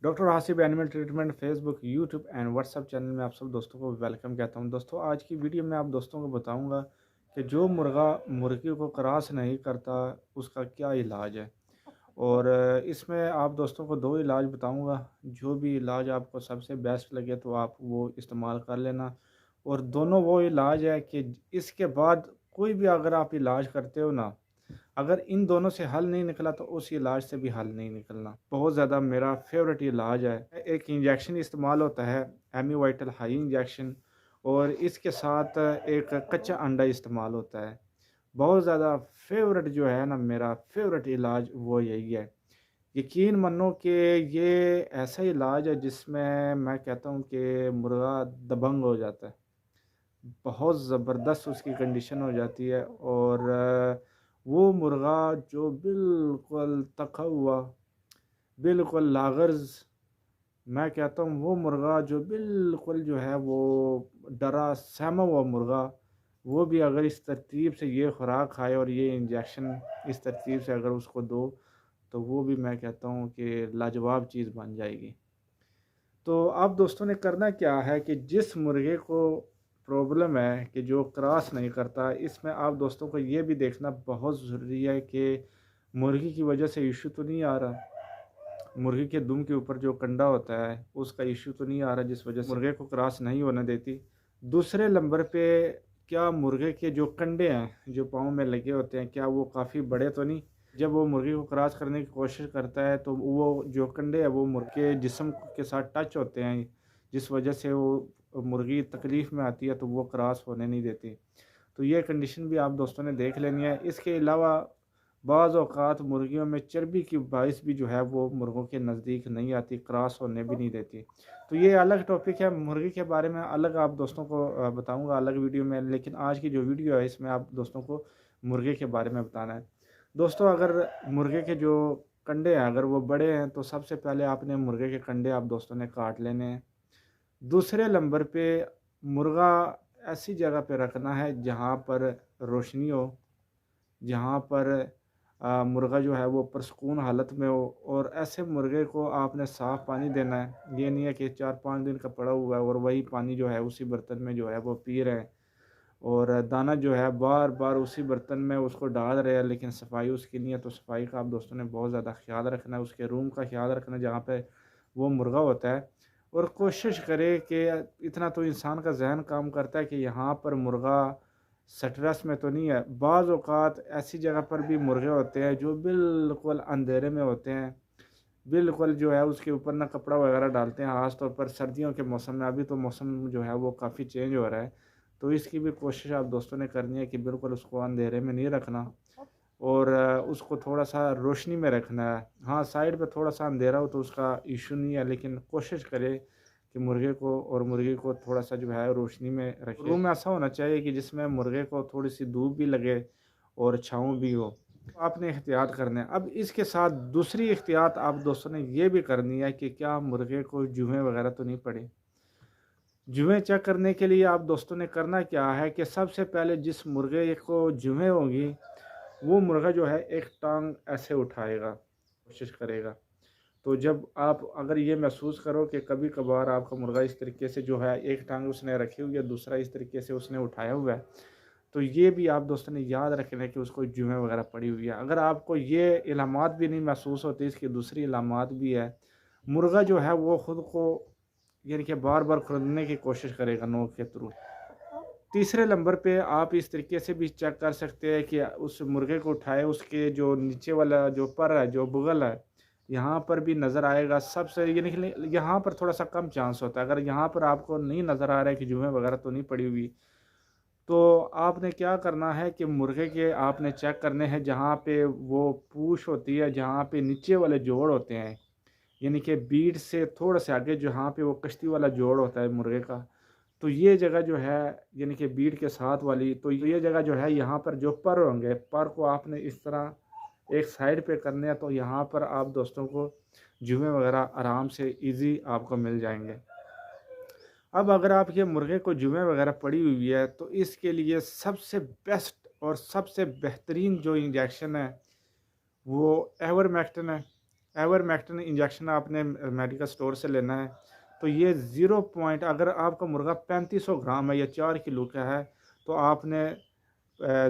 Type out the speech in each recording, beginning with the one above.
Doctor हासिब animal treatment Facebook, YouTube and WhatsApp channel में आप सब दोस्तों को वेलकम कहता हूं। दोस्तों, आज की वीडियो में आप दोस्तों को बताऊंगा कि जो मुर्गा मुर्गी को क्रॉस नहीं करता उसका क्या इलाज है। और इसमें आप दोस्तों को दो इलाज बताऊंगा। जो भी इलाज आपको सबसे बेस्ट लगे तो आप वो इस्तेमाल कर लेना। और दोनों वो इलाज है कि इसके बाद कोई भी अगर आप इलाज करते हो ना, अगर इन दोनों से हल नहीं निकला तो उस इलाज से भी हल नहीं निकलना। बहुत ज़्यादा मेरा फेवरेट इलाज है। एक इंजेक्शन इस्तेमाल होता है, एमी वाइटल हाई इंजेक्शन, और इसके साथ एक कच्चा अंडा इस्तेमाल होता है। बहुत ज़्यादा फेवरेट जो है ना, मेरा फेवरेट इलाज वो यही है। यकीन मानो कि ये ऐसा इलाज है जिसमें मैं कहता हूँ कि मुर्गा दबंग हो जाता है। बहुत ज़बरदस्त उसकी कंडीशन हो जाती है। और वो मुर्गा जो बिल्कुल तका हुआ, बिल्कुल लागर्ज, मैं कहता हूँ वो मुर्गा जो बिल्कुल जो है वो डरा सहमा हुआ मुर्गा, वो भी अगर इस तरतीब से ये खुराक खाए और ये इंजेक्शन इस तरतीब से अगर उसको दो तो वो भी मैं कहता हूँ कि लाजवाब चीज़ बन जाएगी। तो आप दोस्तों ने करना क्या है कि जिस मुर्गे को प्रॉब्लम है कि जो क्रॉस नहीं करता, इसमें आप दोस्तों को ये भी देखना बहुत ज़रूरी है कि मुर्गी की वजह से इशू तो नहीं आ रहा, मुर्गी के दुम के ऊपर जो कंडा होता है उसका इशू तो नहीं आ रहा जिस वजह से मुर्गे को क्रॉस नहीं होने देती। दूसरे नंबर पे, क्या मुर्गे के जो कंडे हैं जो पाँव में लगे होते हैं, क्या वो काफ़ी बड़े तो नहीं? जब वो मुर्गी को क्रॉस करने की कोशिश करता है तो वो जो कंडे हैं वो मुर्गे के जिस्म के साथ टच होते हैं, जिस वजह से वो मुर्गी तकलीफ़ में आती है तो वो क्रॉस होने नहीं देती। तो ये कंडीशन भी आप दोस्तों ने देख लेनी है। इसके अलावा बाज़ औक़ात मुर्गियों में चर्बी की बाइस भी जो है वो मुर्गों के नज़दीक नहीं आती, क्रॉस होने भी नहीं देती। तो ये अलग टॉपिक है, मुर्गी के बारे में अलग आप दोस्तों को बताऊँगा अलग वीडियो में। लेकिन आज की जो वीडियो है इसमें आप दोस्तों को मुर्गे के बारे में बताना है। दोस्तों, अगर मुर्गे के जो कंडे हैं अगर वो बड़े हैं तो सबसे पहले आपने मुर्गे के कंडे आप दोस्तों ने काट लेने हैं। दूसरे नंबर पे, मुर्गा ऐसी जगह पे रखना है जहाँ पर रोशनी हो, जहाँ पर मुर्गा जो है वो पुरसकून हालत में हो। और ऐसे मुर्गे को आपने साफ़ पानी देना है। ये नहीं है कि 4-5 दिन का पड़ा हुआ है और वही पानी जो है उसी बर्तन में जो है वो पी रहे हैं, और दाना जो है बार बार उसी बर्तन में उसको डाल रहे हैं, लेकिन सफाई उसकी नहीं है। तो सफाई का आप दोस्तों ने बहुत ज़्यादा ख्याल रखना है, उसके रूम का ख्याल रखना है जहाँ पे वो मुर्गा होता है। और कोशिश करे कि इतना तो इंसान का जहन काम करता है कि यहाँ पर मुर्गा स्ट्रेस में तो नहीं है। बाज़ औक़ात ऐसी जगह पर भी मुर्गे होते हैं जो बिल्कुल अंधेरे में होते हैं, बिल्कुल जो है उसके ऊपर ना कपड़ा वगैरह डालते हैं, ख़ास तौर पर सर्दियों के मौसम में। अभी तो मौसम जो है वो काफ़ी चेंज हो रहा है, तो इसकी भी कोशिश आप दोस्तों ने करनी है कि बिल्कुल उसको अंधेरे में नहीं रखना, और उसको थोड़ा-सा रोशनी में रखना है। हाँ, साइड पे थोड़ा-सा अंधेरा हो तो उसका इश्यू नहीं है, लेकिन कोशिश करें कि मुर्गे को और मुर्गी को थोड़ा-सा जो है रोशनी में रखें। रूम ऐसा होना चाहिए कि जिसमें मुर्गे को थोड़ी-सी धूप भी लगे और छाँव भी हो। आपने एहतियात करना है। अब इसके साथ दूसरी एहतियात आप दोस्तों ने ये भी करनी है कि क्या मुर्गे को जुएँ वगैरह तो नहीं पड़ी। जुएँ चेक करने के लिए आप दोस्तों ने करना क्या है कि सबसे पहले जिस मुर्गे को जुएँ होंगी, वो मुर्गा जो है एक टाँग ऐसे उठाएगा, कोशिश करेगा। तो जब आप अगर ये महसूस करो कि कभी-कभार आपका मुर्गा इस तरीके से जो है एक टाँग उसने रखी हुई है, दूसरा इस तरीके से उसने उठाया हुआ है, तो ये भी आप दोस्तों ने याद रखना है कि उसको जुएँ वगैरह पड़ी हुई है। अगर आपको ये इलामात भी नहीं महसूस होती, इसकी दूसरी इलामात भी है। मुर्गा जो है वो खुद को यानी कि बार-बार खुरदने की कोशिश करेगा नोक के थ्रू। तीसरे नंबर पे आप इस तरीके से भी चेक कर सकते हैं कि उस मुर्गे को उठाए, उसके जो नीचे वाला जो पर है, जो बुगल है, यहाँ पर भी नज़र आएगा। सबसे यानी कि यहाँ पर थोड़ा-सा कम चांस होता है। अगर यहाँ पर आपको नहीं नज़र आ रहा है कि जुएँ वगैरह तो नहीं पड़ी हुई, तो आपने क्या करना है कि मुर्गे के आपने चेक करने हैं जहाँ पे वो पूँछ होती है, जहाँ पे नीचे वाले जोड़ होते हैं, यानी कि बीट से थोड़ा से आगे जहाँ पे वो कश्ती वाला जोड़ होता है मुर्गे का, तो ये जगह जो है यानी कि बीट के साथ वाली, तो ये जगह जो है यहाँ पर जो पर होंगे, पर को आपने इस तरह एक साइड पे करने हैं, तो यहाँ पर आप दोस्तों को जुएँ वगैरह आराम से ईज़ी आपको मिल जाएँगे। अब अगर आप ये मुर्गे को जुएँ वगैरह पड़ी हुई है तो इसके लिए सबसे बेस्ट और सबसे बेहतरीन जो इंजेक्शन है वो एवरमेक्टिन है। एवरमेक्टिन इंजेक्शन आपने मेडिकल स्टोर से लेना है। तो ये 0 पॉइंट, अगर आपका मुर्गा 3500 ग्राम है या 4 किलो का है तो आपने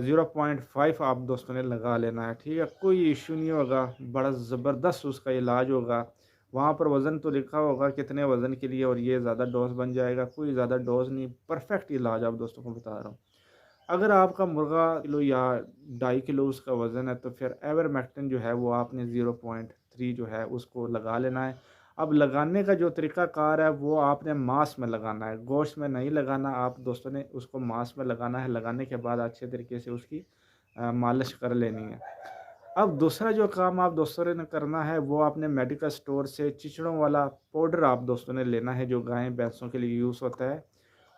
0.5 आप दोस्तों ने लगा लेना है, ठीक है। कोई इशू नहीं होगा, बड़ा ज़बरदस्त उसका इलाज होगा। वहाँ पर वज़न तो लिखा होगा कितने वज़न के लिए, और ये ज़्यादा डोज बन जाएगा, कोई ज़्यादा डोज नहीं, परफेक्ट इलाज आप दोस्तों को बता रहा हूँ। अगर आपका मुर्गा किलो या 2.5 किलो उसका वज़न है तो फिर एवरमेक्टिन जो है वो आपने 0.3 जो है उसको लगा लेना है। अब लगाने का जो तरीक़ाकार है वो आपने मांस में लगाना है, गोश्त में नहीं लगाना। आप दोस्तों ने उसको मांस में लगाना है। लगाने के बाद अच्छे तरीके से उसकी मालिश कर लेनी है। अब दूसरा जो काम आप दोस्तों ने करना है वो आपने मेडिकल स्टोर से चिचड़ों वाला पाउडर आप दोस्तों ने लेना है, जो गाय भैंसों के लिए यूज़ होता है।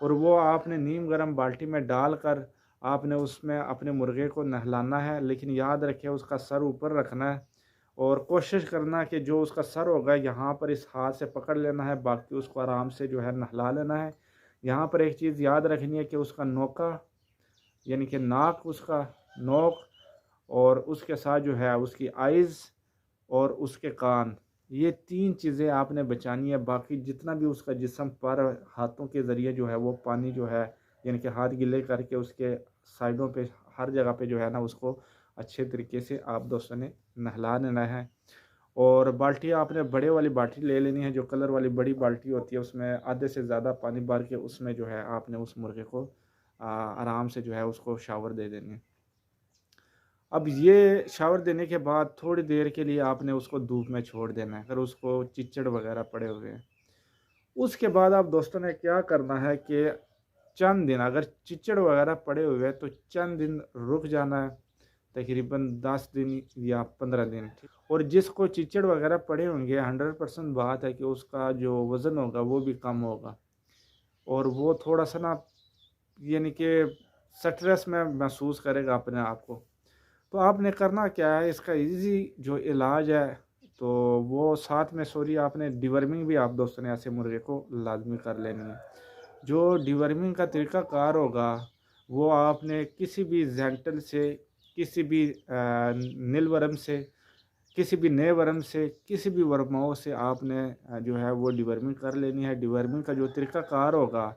और वो आपने नीम गर्म बाल्टी में डालकर आपने उसमें अपने मुर्गे को नहलाना है, लेकिन याद रखिए उसका सर ऊपर रखना है। और कोशिश करना कि जो उसका सर होगा यहाँ पर इस हाथ से पकड़ लेना है, बाकी उसको आराम से जो है नहला लेना है। यहाँ पर एक चीज़ याद रखनी है कि उसका नोका, यानी कि नाक, उसका नोक, और उसके साथ जो है उसकी आइज़ और उसके कान, ये 3 चीज़ें आपने बचानी है। बाकी जितना भी उसका जिस्म पर हाथों के ज़रिए जो है वो पानी जो है, यानी कि हाथ गीले करके उसके साइडों पे हर जगह पे जो है ना उसको अच्छे तरीके से आप दोस्तों ने नहला लेना है। और बाल्टी आपने बड़े वाली बाल्टी ले लेनी है, जो कलर वाली बड़ी बाल्टी होती है, उसमें आधे से ज़्यादा पानी भर के उसमें जो है आपने उस मुर्गे को आराम से जो है उसको शावर दे देनी है। अब ये शावर देने के बाद थोड़ी देर के लिए आपने उसको धूप में छोड़ देना है, अगर उसको चिच्चड़ वगैरह पड़े हुए हैं। उसके बाद आप दोस्तों ने क्या करना है कि चंद दिन, अगर चिच्चड़ वगैरह पड़े हुए हैं तो चंद दिन रुक जाना है, तकरीबन 10 दिन या 15 दिन। और जिसको चिच्चड़ वगैरह पड़े होंगे 100% बात है कि उसका जो वज़न होगा वो भी कम होगा, और वो थोड़ा सा ना, यानी कि स्ट्रेस में महसूस करेगा अपने आप को। तो आपने करना क्या है, इसका इजी जो इलाज है तो वो साथ में, सॉरी, आपने डिवर्मिंग भी आप दोस्तों ने ऐसे मुर्गे को लाजमी कर लेनी है। जो डिवर्मिंग का तरीक़ाकार होगा वो आपने किसी भी जेंटल से, किसी भी नीलवर्म से, किसी भी नए वर्म से, किसी भी वर्माओं से आपने जो है वो डिवर्मिंग कर लेनी है। डिवर्मिंग का जो तरीक़ाकार होगा,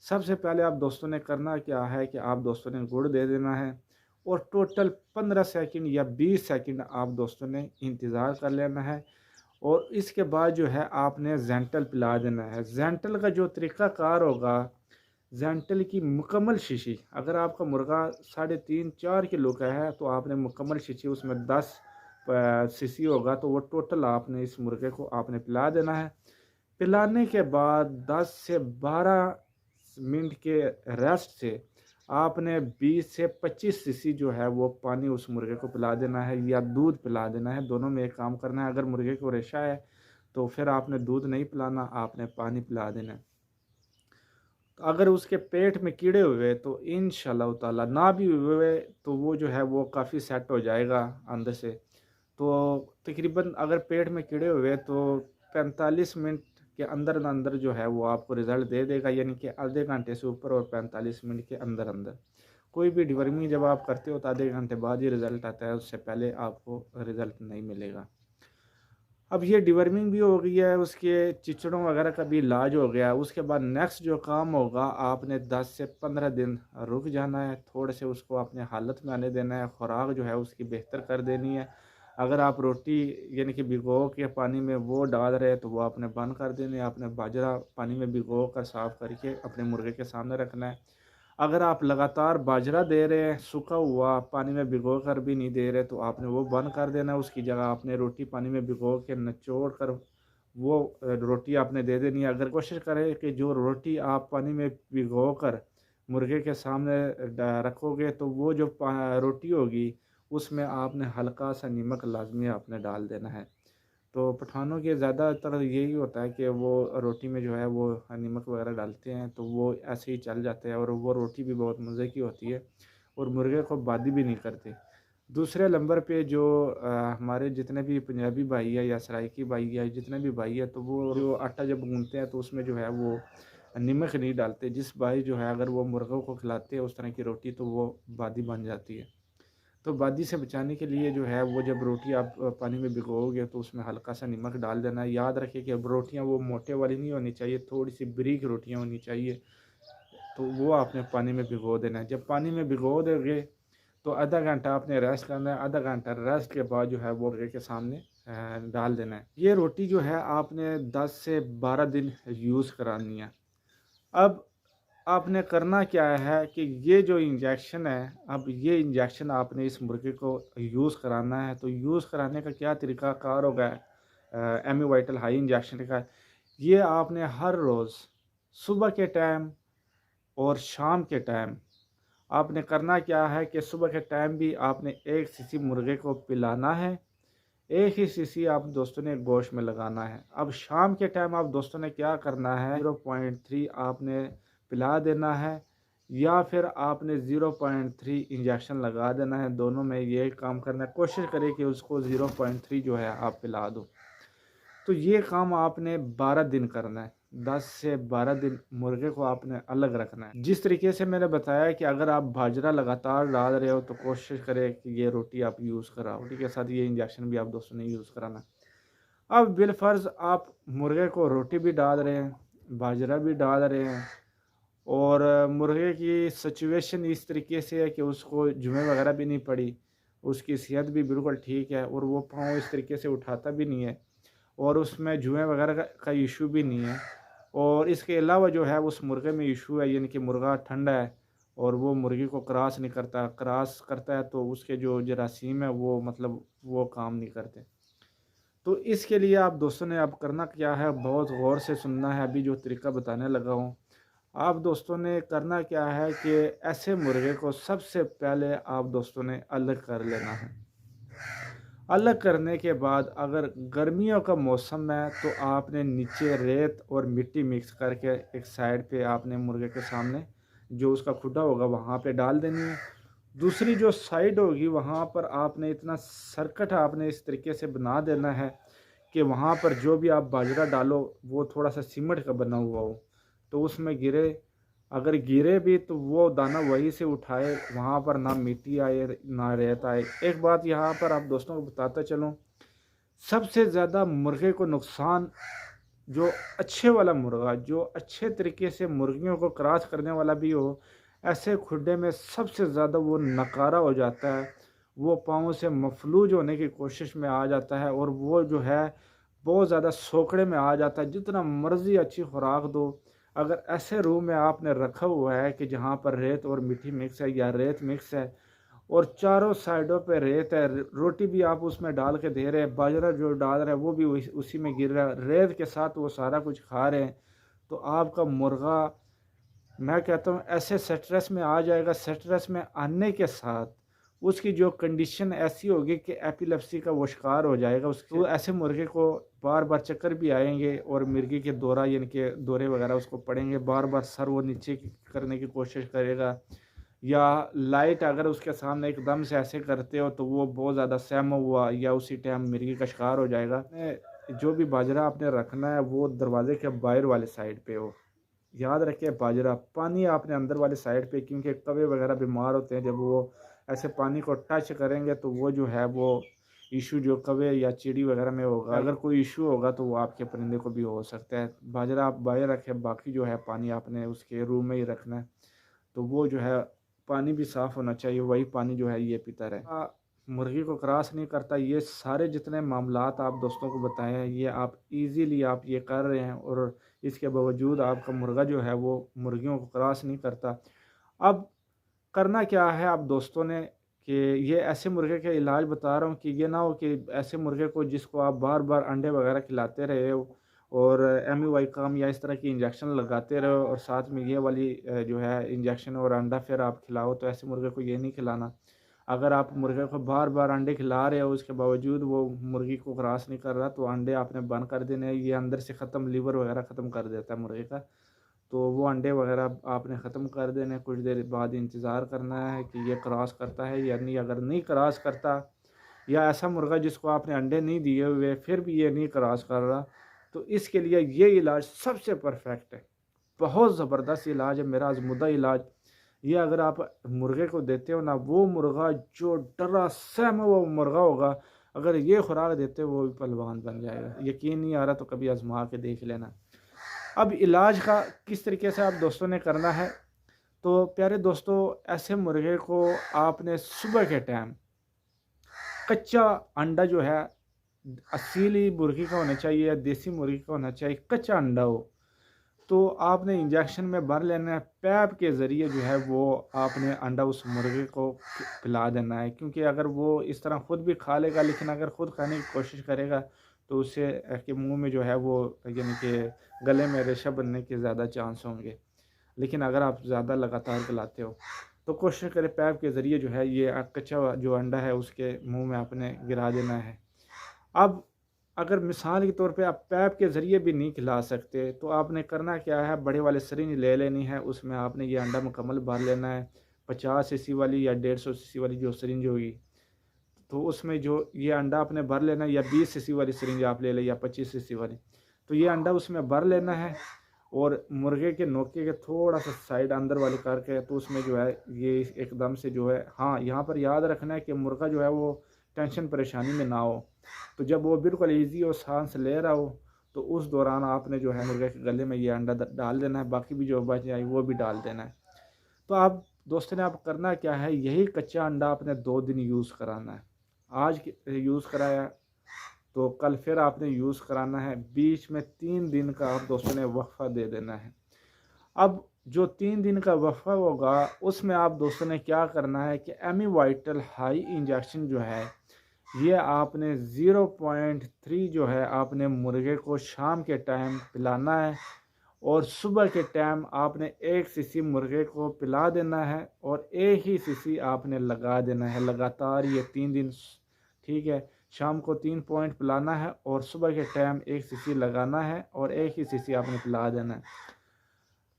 सबसे पहले आप दोस्तों ने करना क्या है कि आप दोस्तों ने गुड़ दे देना है, और टोटल 15 सेकंड या 20 सेकंड आप दोस्तों ने इंतज़ार कर लेना है। और इसके बाद जो है आपने जेंटल पिला देना है। जेंटल का जो तरीक़ाकार होगा, जेंटल की मुकम्मल शीशी, अगर आपका मुर्गा 3.5-4 किलो का है तो आपने मुकम्मल शीशी, उसमें 10 सीसी होगा, तो वो टोटल आपने इस मुर्गे को आपने पिला देना है। पिलाने के बाद 10 से 12 मिनट के रेस्ट से आपने 20 से 25 सीसी जो है वो पानी उस मुर्गे को पिला देना है, या दूध पिला देना है। दोनों में एक काम करना है। अगर मुर्गे को रेशा है तो फिर आपने दूध नहीं पिलाना, आपने पानी पिला देना है। तो अगर उसके पेट में कीड़े हुए तो इंशाल्लाह ताला, ना भी हुए तो वो जो है वो काफ़ी सेट हो जाएगा अंदर से। तो तकरीबन अगर पेट में कीड़े हुए तो 45 मिनट के अंदर अंदर जो है वो आपको रिज़ल्ट दे देगा, यानी कि आधे घंटे से ऊपर और 45 मिनट के अंदर अंदर। कोई भी डिवर्मिंग जब आप करते हो तो आधे घंटे बाद ही रिज़ल्ट आता है, उससे पहले आपको रिज़ल्ट नहीं मिलेगा। अब ये डिवर्मिंग भी हो गई है, उसके चिचड़ों वगैरह का भी इलाज हो गया। उसके बाद नेक्स्ट जो काम होगा, आपने 10 से 15 दिन रुक जाना है, थोड़े से उसको अपने हालत में आने देना है, खुराक जो है उसकी बेहतर कर देनी है। अगर आप रोटी यानी कि भिगो के पानी में वो डाल रहे हैं तो वो आपने बंद कर देनी है। आपने बाजरा पानी में भिगो कर साफ़ करके अपने मुर्गे के सामने रखना है। अगर आप लगातार बाजरा दे रहे हैं, सूखा हुआ, पानी में भिगो कर भी नहीं दे रहे, तो आपने वो बंद कर देना है। उसकी जगह आपने रोटी पानी में भिगो के निचोड़ कर वो रोटी आपने दे देनी है। अगर कोशिश करें कि जो रोटी आप पानी में भिगो कर मुर्गे के सामने रखोगे तो वो जो रोटी होगी उसमें आपने हल्का सा नमक लाजमी आपने डाल देना है। तो पठानों के ज़्यादातर यही होता है कि वो रोटी में जो है वो नमक वगैरह डालते हैं, तो वो ऐसे ही चल जाते हैं, और वो रोटी भी बहुत मज़े की होती है और मुर्गे को बादी भी नहीं करते। दूसरे नंबर पे जो हमारे जितने भी पंजाबी भाई है या सराइकी भाई है, जितने भी भाई है, तो वो जो आटा जब गूंथते हैं तो उसमें जो है वो नमक नहीं डालते। जिस भाई जो है अगर वो मुर्गों को खिलाते हैं उस तरह की रोटी तो वो बादी बन जाती है। तो बादी से बचाने के लिए जो है वो जब रोटी आप पानी में भिगोगे तो उसमें हल्का सा नमक डाल देना है। याद रखिए कि अब रोटियाँ वो मोटे वाली नहीं होनी चाहिए, थोड़ी सी बारीक रोटियाँ होनी चाहिए। तो वो आपने पानी में भिगो देना है। जब पानी में भिगो दोगे तो आधा घंटा आपने रेस्ट करना है। आधा घंटा रेस्ट के बाद जो है वो मुर्गे के सामने डाल देना है। ये रोटी जो है आपने 10 से 12 दिन यूज़ करानी है। अब आपने करना क्या है कि ये जो इंजेक्शन है, अब ये इंजेक्शन आपने इस मुर्गे को यूज़ कराना है। तो यूज़ कराने का क्या तरीक़ाकार होगा एमी वाइटल हाई इंजेक्शन का, ये आपने हर रोज़ सुबह के टाइम और शाम के टाइम आपने करना क्या है कि सुबह के टाइम भी आपने 1 सीसी मुर्गे को पिलाना है, 1 ही सीसी आप दोस्तों ने गोश्त में लगाना है। अब शाम के टाइम आप दोस्तों ने क्या करना है, 0.3 आपने पिला देना है या फिर आपने 0.3 इंजेक्शन लगा देना है। दोनों में ये काम करना है। कोशिश करें कि उसको 0.3 जो है आप पिला दो। तो ये काम आपने 12 दिन करना है। 10 से 12 दिन मुर्गे को आपने अलग रखना है। जिस तरीके से मैंने बताया कि अगर आप बाजरा लगातार डाल रहे हो तो कोशिश करें कि ये रोटी आप यूज़ कराओ। रोटी के साथ ये इंजेक्शन भी आप दोस्तों ने यूज़ कराना। अब बिलफ़र्ज़ आप मुर्गे को रोटी भी डाल रहे हैं, बाजरा भी डाल रहे हैं और मुर्गे की सिचुएशन इस तरीके से है कि उसको जुएँ वगैरह भी नहीं पड़ी, उसकी सेहत भी बिल्कुल ठीक है और वो पाँव इस तरीके से उठाता भी नहीं है और उसमें जुएँ वगैरह का इशू भी नहीं है। और इसके अलावा जो है उस मुर्गे में इशू है, यानी कि मुर्गा ठंडा है और वो मुर्गी को क्रॉस नहीं करता। क्रॉस करता है तो उसके जो जरासीम है वो मतलब वो काम नहीं करते। तो इसके लिए आप दोस्तों ने अब करना क्या है, बहुत गौर से सुनना है। अभी जो तरीका बताने लगा हूँ, आप दोस्तों ने करना क्या है कि ऐसे मुर्गे को सबसे पहले आप दोस्तों ने अलग कर लेना है। अलग करने के बाद अगर गर्मियों का मौसम है तो आपने नीचे रेत और मिट्टी मिक्स करके एक साइड पे आपने मुर्गे के सामने जो उसका खुड्डा होगा वहाँ पे डाल देनी है। दूसरी जो साइड होगी वहाँ पर आपने इतना सर्कट आपने इस तरीके से बना देना है कि वहाँ पर जो भी आप बाजरा डालो वो थोड़ा सा सीमेंट का बना हुआ हो, तो उसमें गिरे। अगर गिरे भी तो वो दाना वहीं से उठाए, वहाँ पर ना मिट्टी आए ना रेत आए। एक बात यहाँ पर आप दोस्तों को बताता चलूँ, सबसे ज़्यादा मुर्गे को नुकसान जो अच्छे वाला मुर्गा, जो अच्छे तरीके से मुर्गियों को क्रॉस करने वाला भी हो, ऐसे खुड्डे में सबसे ज़्यादा वो नकारा हो जाता है। वो पाँव से मफलूज होने की कोशिश में आ जाता है और वो जो है बहुत ज़्यादा सोकड़े में आ जाता है। जितना मर्ज़ी अच्छी खुराक दो, अगर ऐसे रूम में आपने रखा हुआ है कि जहाँ पर रेत और मिट्टी मिक्स है या रेत मिक्स है और चारों साइडों पे रेत है, रोटी भी आप उसमें डाल के दे रहे हैं, बाजरा जो डाल रहे हैं वो भी उसी में गिर रहा है, रेत के साथ वो सारा कुछ खा रहे हैं, तो आपका मुर्गा, मैं कहता हूँ, ऐसे स्ट्रेस में आ जाएगा। स्ट्रेस में आने के साथ उसकी जो कंडीशन ऐसी होगी कि एपिलेप्सी का वो शिकार हो जाएगा। उसको तो ऐसे मुर्गे को बार बार चक्कर भी आएंगे और मिर्गी के दौरा यानी कि दौरे वगैरह उसको पड़ेंगे, बार बार सर वो नीचे करने की कोशिश करेगा। या लाइट अगर उसके सामने एकदम से ऐसे करते हो तो वो बहुत ज़्यादा सहमा हुआ या उसी टाइम मिर्गी का शिकार हो जाएगा। जो भी बाजरा आपने रखना है वो दरवाजे के बाहर वाले साइड पे हो। याद रखिए बाजरा पानी आपने अंदर वाले साइड पे, क्योंकि कौवे वगैरह बीमार होते हैं, जब वो ऐसे पानी को टच करेंगे तो वो जो है वो इशू जो कौवे या चिड़ी वगैरह में होगा, अगर कोई इशू होगा तो वो आपके परिंदे को भी हो सकता है। बाजरा आप बाहर रखें, बाकी जो है पानी आपने उसके रूम में ही रखना है। तो वो जो है पानी भी साफ़ होना चाहिए, वही पानी जो है ये पीता रहे। मुर्गी को क्रॉस नहीं करता। ये सारे जितने मामलात आप दोस्तों को बताए हैं ये आप इजीली आप ये कर रहे हैं और इसके बावजूद आपका मुर्गा जो है वो मुर्गियों को क्रॉस नहीं करता। अब करना क्या है आप दोस्तों ने कि ये ऐसे मुर्गे के इलाज बता रहा हूँ कि ये ना हो कि ऐसे मुर्गे को जिसको आप बार बार अंडे वगैरह खिलाते रहे हो और एमयूआई काम या इस तरह की इंजेक्शन लगाते रहो और साथ में ये वाली जो है इंजेक्शन और अंडा फिर आप खिलाओ, तो ऐसे मुर्गे को ये नहीं खिलाना। अगर आप मुर्गे को बार बार अंडे खिला रहे हो उसके बावजूद वो मुर्गी को क्रॉस नहीं कर रहा तो अंडे आपने बंद कर देने। ये अंदर से ख़त्म, लीवर वगैरह ख़त्म कर देता है मुर्गे का, तो वो अंडे वगैरह आपने ख़त्म कर देने। कुछ देर बाद इंतज़ार करना है कि ये क्रॉस करता है या नहीं। अगर नहीं क्रॉस करता या ऐसा मुर्गा जिसको आपने अंडे नहीं दिए हुए फिर भी ये नहीं क्रॉस कर रहा, तो इसके लिए ये इलाज सबसे परफेक्ट है। बहुत ज़बरदस्त इलाज है, मेरा आज़मूदा इलाज। ये अगर आप मुर्गे को देते हो ना, वो मुर्गा जो डरा सहम वो मुर्गा होगा, अगर ये खुराक देते हो वो भी पहलवान बन जाएगा। यकीन नहीं आ रहा तो कभी आजमा के देख लेना। अब इलाज का किस तरीके से आप दोस्तों ने करना है, तो प्यारे दोस्तों, ऐसे मुर्गे को आपने सुबह के टाइम कच्चा अंडा जो है, असली मुर्गी का होना चाहिए या देसी मुर्गी का होना चाहिए, कच्चा अंडा हो तो आपने इंजेक्शन में भर लेना है। पैप के ज़रिए जो है वो आपने अंडा उस मुर्गे को पिला देना है, क्योंकि अगर वो इस तरह ख़ुद भी खा लेगा, लेकिन अगर ख़ुद खाने की कोशिश करेगा तो उससे के मुंह में जो है वो, यानी कि गले में रेशा बनने के ज़्यादा चांस होंगे। लेकिन अगर आप ज़्यादा लगातार पिलाते हो तो कोशिश करें पैप के ज़रिए जो है ये कच्चा जो अंडा है उसके मुंह में आपने गिरा देना है। अब अगर मिसाल के तौर पे आप पैप के ज़रिए भी नहीं खिला सकते तो आपने करना क्या है, बड़े वाले सिरिंज ले लेनी है, उसमें आपने ये अंडा मुकम्मल भर लेना है। 50 सीसी वाली या 150 सीसी वाली जो सिरिंज होगी, तो उसमें जो ये अंडा आपने भर लेना है, या 20 सीसी वाली सिरिंज आप ले लें या 25 सीसी वाली, तो ये अंडा उसमें भर लेना है और मुर्गे के नोके के थोड़ा सा साइड अंदर वाले करके, तो उसमें जो है ये एकदम से जो है, हाँ यहाँ पर याद रखना है कि मुर्गा जो है वो टेंशन परेशानी में ना हो। तो जब वो बिल्कुल ईजी हो, सांस ले रहा हो, तो उस दौरान आपने जो है मुर्गे के गले में ये अंडा डाल देना है, बाकी भी जो बच जाए वो भी डाल देना है। तो आप दोस्तों ने आप करना क्या है, यही कच्चा अंडा आपने 2 दिन यूज़ कराना है। आज यूज़ कराया तो कल फिर आपने यूज़ कराना है, बीच में 3 दिन का आप दोस्तों ने वक्फा दे देना है। अब जो 3 दिन का वक्फा होगा उसमें आप दोस्तों ने क्या करना है कि एमी वाइटल हाई इंजेक्शन जो है ये आपने 0.3 जो है आपने मुर्गे को शाम के टाइम पिलाना है, और सुबह के टाइम आपने 1 सीसी मुर्गे को पिला देना है और 1 ही सीसी आपने लगा देना है लगातार ये 3 दिन। ठीक है, शाम को 3 पॉइंट पिलाना है और सुबह के टाइम 1 सीसी लगाना है और 1 ही सीसी आपने पिला देना है।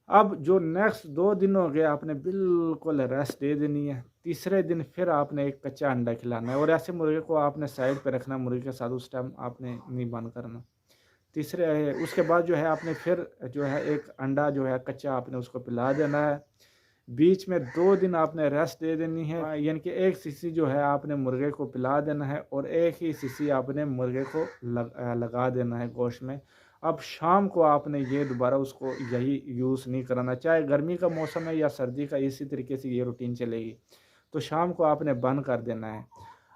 अब जो नेक्स्ट 2 दिन हो गए आपने बिल्कुल रेस्ट दे देनी है। तीसरे दिन फिर आपने एक कच्चा अंडा खिलाना है, और ऐसे मुर्गे को आपने साइड पे रखना, मुर्गे के साथ उस टाइम आपने नहीं बंद करना। उसके बाद जो है आपने फिर जो है एक अंडा जो है कच्चा आपने उसको पिला देना है। बीच में 2 दिन आपने रेस्ट दे देनी है, यानी कि 1 सीसी जो है आपने मुर्गे को पिला देना है और 1 ही सीसी आपने मुर्गे को लगा देना है गोश्त में। अब शाम को आपने ये दोबारा उसको यही यूज़ नहीं कराना, चाहे गर्मी का मौसम है या सर्दी का, इसी तरीके से ये रूटीन चलेगी। तो शाम को आपने बंद कर देना है।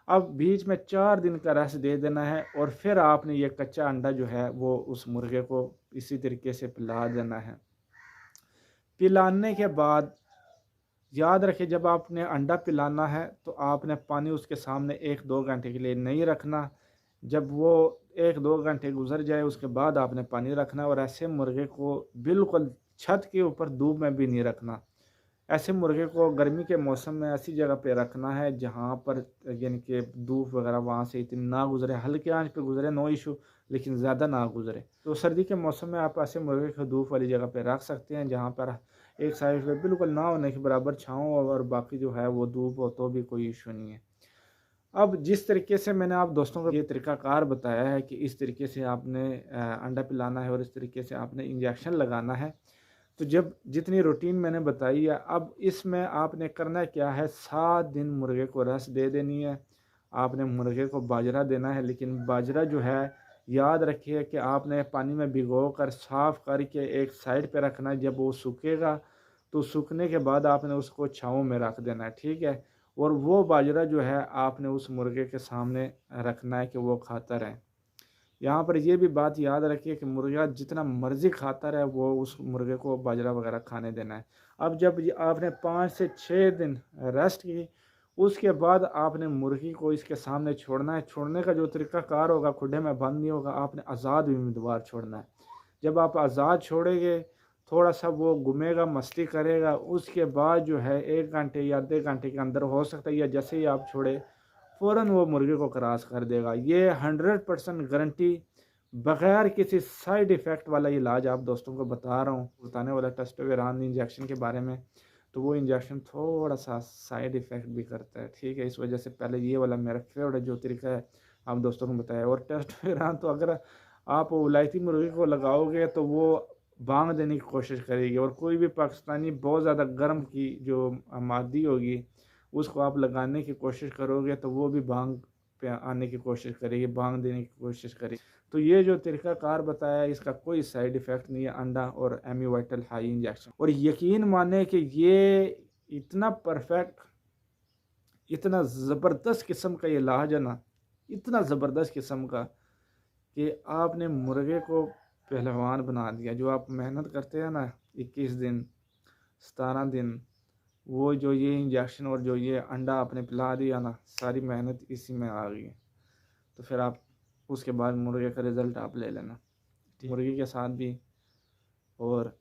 अब बीच में 4 दिन का रेस्ट दे देना है और फिर आपने ये कच्चा अंडा जो है वो उस मुर्गे को इसी तरीके से पिला देना है। पिलाने के बाद याद रखें, जब आपने अंडा पिलाना है तो आपने पानी उसके सामने 1-2 घंटे के लिए नहीं रखना। जब वो 1-2 घंटे गुजर जाए उसके बाद आपने पानी रखना है, और ऐसे मुर्गे को बिल्कुल छत के ऊपर धूप में भी नहीं रखना। ऐसे मुर्गे को गर्मी के मौसम में ऐसी जगह पे रखना है जहाँ पर यानी कि धूप वगैरह वहाँ से इतनी ना गुजरे, हल्के आंच पे गुजरे नो इशू, लेकिन ज़्यादा ना गुजरे। तो सर्दी के मौसम में आप ऐसे मुर्गे को धूप वाली जगह पे रख सकते हैं जहाँ पर एक साइड पे बिल्कुल ना होने के बराबर छाँव और बाकी जो है वो धूप हो तो भी कोई इशू नहीं है। अब जिस तरीके से मैंने आप दोस्तों को ये तरीक़ाकार बताया है कि इस तरीके से आपने अंडा पिलाना है और इस तरीके से आपने इंजेक्शन लगाना है, तो जब जितनी रूटीन मैंने बताई है, अब इसमें आपने करना क्या है, 7 दिन मुर्गे को रेस्ट दे देनी है। आपने मुर्गे को बाजरा देना है, लेकिन बाजरा जो है याद रखिए कि आपने पानी में भिगो कर साफ़ करके एक साइड पे रखना है। जब वो सूखेगा तो सूखने के बाद आपने उसको छाँव में रख देना है, ठीक है। और वो बाजरा जो है आपने उस मुर्गे के सामने रखना है कि वो खाता रहे। यहाँ पर ये भी बात याद रखिए कि मुर्गा जितना मर्ज़ी खाता रहे, वो उस मुर्गे को बाजरा वगैरह खाने देना है। अब जब आपने 5 से 6 दिन रेस्ट की, उसके बाद आपने मुर्गी को इसके सामने छोड़ना है। छोड़ने का जो तरीक़ाकार होगा, खुडे में बंद नहीं होगा, आपने आज़ाद उम्मीदवार छोड़ना है। जब आप आज़ाद छोड़ेंगे, थोड़ा सा वो घूमेगा, मस्ती करेगा, उसके बाद जो है 1 घंटे या आधे घंटे के अंदर हो सकता है, या जैसे ही आप छोड़े फ़ौरन वो मुर्गे को क्रॉस कर देगा। ये 100% गारंटी, बग़ैर किसी साइड इफ़ेक्ट वाला इलाज आप दोस्तों को बता रहा हूँ। बताने वाला टेस्टोस्टेरोन इंजेक्शन के बारे में, तो वो इंजेक्शन थोड़ा सा साइड इफ़ेक्ट भी करता है, ठीक है। इस वजह से पहले ये वाला मेरा फेवरेट जो तरीका है आप दोस्तों को बताया। और टेस्टोस्टेरोन तो अगर आप विलायती मुर्गे को लगाओगे तो वो भांग देने की कोशिश करेगी। और कोई भी पाकिस्तानी बहुत ज़्यादा गर्म की जो आमादी होगी उसको आप लगाने की कोशिश करोगे तो वो भी भांग पे आने की कोशिश करेगी, भांग देने की कोशिश करेगी। तो ये जो तरीक़ाकार बताया इसका कोई साइड इफ़ेक्ट नहीं है, अंडा और एमी वाइटल हाई इंजेक्शन। और यकीन माने कि ये इतना परफेक्ट, इतना ज़बरदस्त किस्म का ये इलाज है ना, इतना ज़बरदस्त किस्म का कि आपने मुर्गे को पहलवान बना दिया। जो आप मेहनत करते हैं ना 21 दिन 17 दिन, वो जो ये इंजेक्शन और जो ये अंडा आपने पिला दिया ना, सारी मेहनत इसी में आ गई। तो फिर आप उसके बाद मुर्गे का रिज़ल्ट आप ले लेना, मुर्गी के साथ भी। और